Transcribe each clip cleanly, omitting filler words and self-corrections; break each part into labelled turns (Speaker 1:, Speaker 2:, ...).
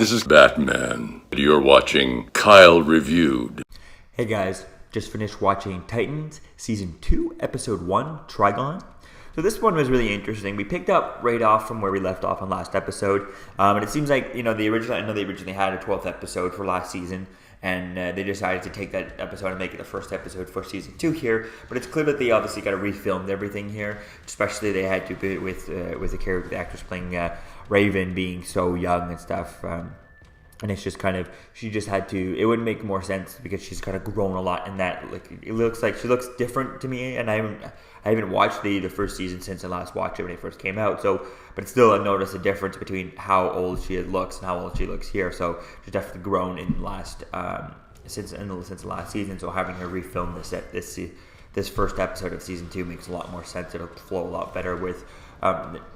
Speaker 1: This is Batman. You're watching Kyle Reviewed.
Speaker 2: Hey guys, just finished watching Titans Season 2, Episode 1, Trigon. So this one was really interesting. We picked up right off from where we left off on last episode. And it seems like, they originally had a 12th episode for last season. And they decided to take that episode and make it the first episode for Season 2 here. But it's clear that they obviously got to refilm everything here. Especially they had to be with the actress playing Raven being so young and stuff. And it's just kind of, she just had to, it would make more sense because she's kind of grown a lot in that. Like, it looks like she looks different to me. And I haven't watched the first season since I last watched it when it first came out. So, but still, I've noticed a difference between how old she looks and how old she looks here. So she's definitely grown in the last since the last season. So having her refilm this first episode of season 2 makes a lot more sense. It'll flow a lot better with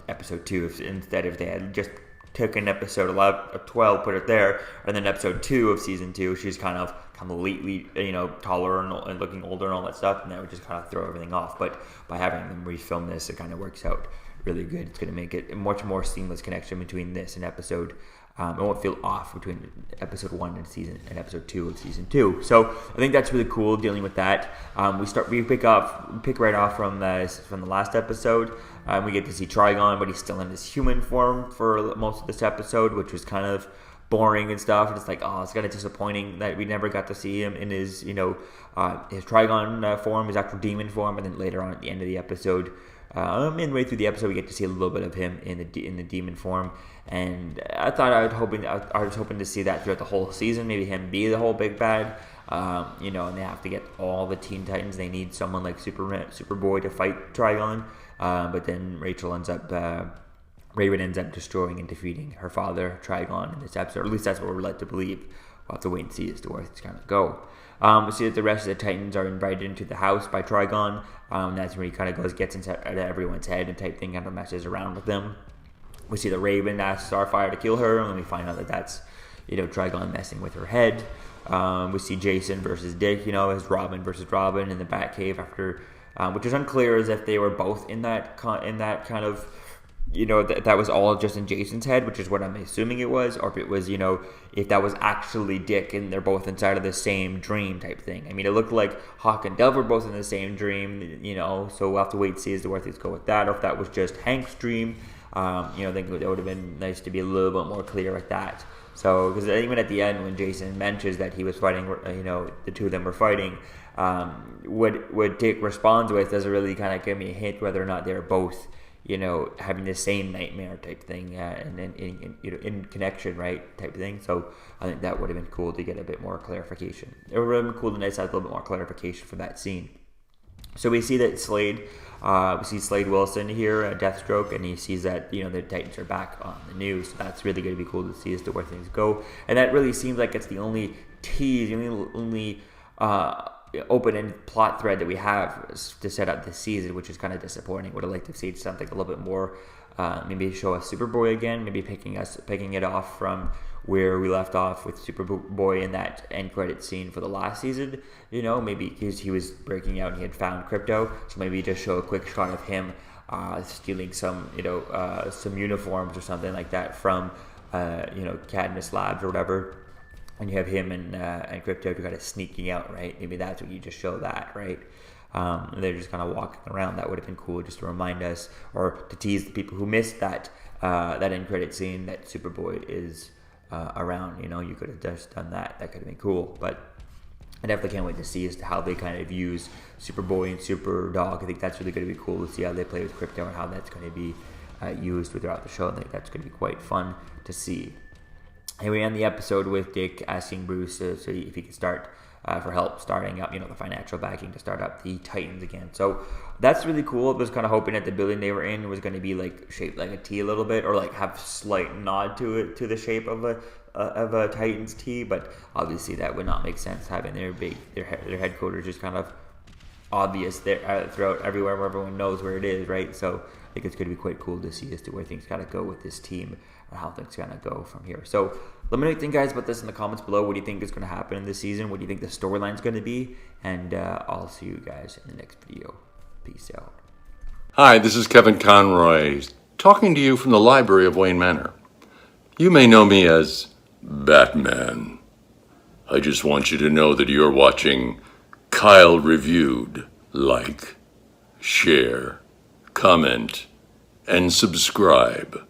Speaker 2: episode 2 instead if they had just taken episode 12, put it there, and then episode 2 of season 2, she's kind of completely, taller and looking older and all that stuff, and that would just kind of throw everything off. But by having them refilm this, it kind of works out really good. It's going to make it a much more seamless connection between this and episode. It won't feel off between episode 1 and episode 2 of season 2. So I think that's really cool dealing with that. We pick right off from the last episode. We get to see Trigon, but he's still in his human form for most of this episode, which was kind of boring and stuff. And it's like, it's kind of disappointing that we never got to see him in his, his Trigon form, his actual demon form, and then later on at the end of the episode, midway through the episode, we get to see a little bit of him in the demon form. And I was hoping to see that throughout the whole season. Maybe him be the whole big bad. And they have to get all the Teen Titans. They need someone like Superboy to fight Trigon. But then Raven ends up destroying and defeating her father, Trigon, in this episode. Or at least that's what we're led to believe. We'll have to wait and see as to where it's going to go. We see that the rest of the Titans are invited into the house by Trigon. That's when he kind of gets into everyone's head and type thing, kind of messes around with them. We see the Raven ask Starfire to kill her, and we find out that that's, Trigon messing with her head. We see Jason versus Dick, as Robin versus Robin in the Batcave after, which is unclear as if they were both in that kind of, that was all just in Jason's head, which is what I'm assuming it was, or if it was, if that was actually Dick and they're both inside of the same dream type thing. I mean, it looked like Hawk and Dove were both in the same dream, so we'll have to wait and see as to where things go with that, or if that was just Hank's dream. I think it would have been nice to be a little bit more clear at that. So, because even at the end when Jason mentions that he was fighting, the two of them were fighting, what Dick responds with doesn't really kind of give me a hint whether or not they're both, having the same nightmare type thing, and in connection, right, type of thing. So I think that would have been cool to get a bit more clarification. It would have been cool to have a little bit more clarification for that scene. So we see that we see Slade Wilson here at Deathstroke, and he sees that, the Titans are back on the news. So that's really going to be cool to see as to where things go. And that really seems like it's the only tease, the only open-ended plot thread that we have to set up this season, which is kind of disappointing. Would have liked to see something a little bit more, maybe show us Superboy again, maybe picking it off from where we left off with Superboy in that end credit scene for the last season. Maybe because he was breaking out and he had found Crypto, so maybe just show a quick shot of him stealing some uniforms or something like that from Cadmus Labs or whatever. And you have him and Crypto kind of sneaking out, right? Maybe that's what you just show that, right? They're just kind of walking around. That would have been cool just to remind us, or to tease the people who missed that end credit scene, that Superboy is around. You could have just done that. That could have been cool. But I definitely can't wait to see as to how they kind of use Superboy and Superdog. I think that's really going to be cool to see how they play with Crypto and how that's going to be used throughout the show. I think that's going to be quite fun to see. And we end the episode with Dick asking Bruce if he could start for help starting up, the financial backing to start up the Titans again. So that's really cool. I was kind of hoping that the building they were in was going to be like shaped like a T a little bit, or like have slight nod to it, to the shape of a Titans T. But obviously that would not make sense, having their headquarters just kind of obvious there throughout everywhere where everyone knows where it is, right? So I think it's going to be quite cool to see as to where things got to go with this team, or how things going to go from here. So let me know what you think, guys, about this in the comments below. What do you think is going to happen in this season? What do you think the storyline is going to be? And I'll see you guys in the next video. Peace out.
Speaker 1: Hi, this is Kevin Conroy, talking to you from the library of Wayne Manor. You may know me as Batman. I just want you to know that you're watching Kyle Reviewed. Like, share, comment, and subscribe.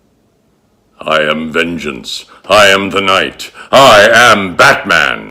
Speaker 1: I am vengeance. I am the night. I am Batman.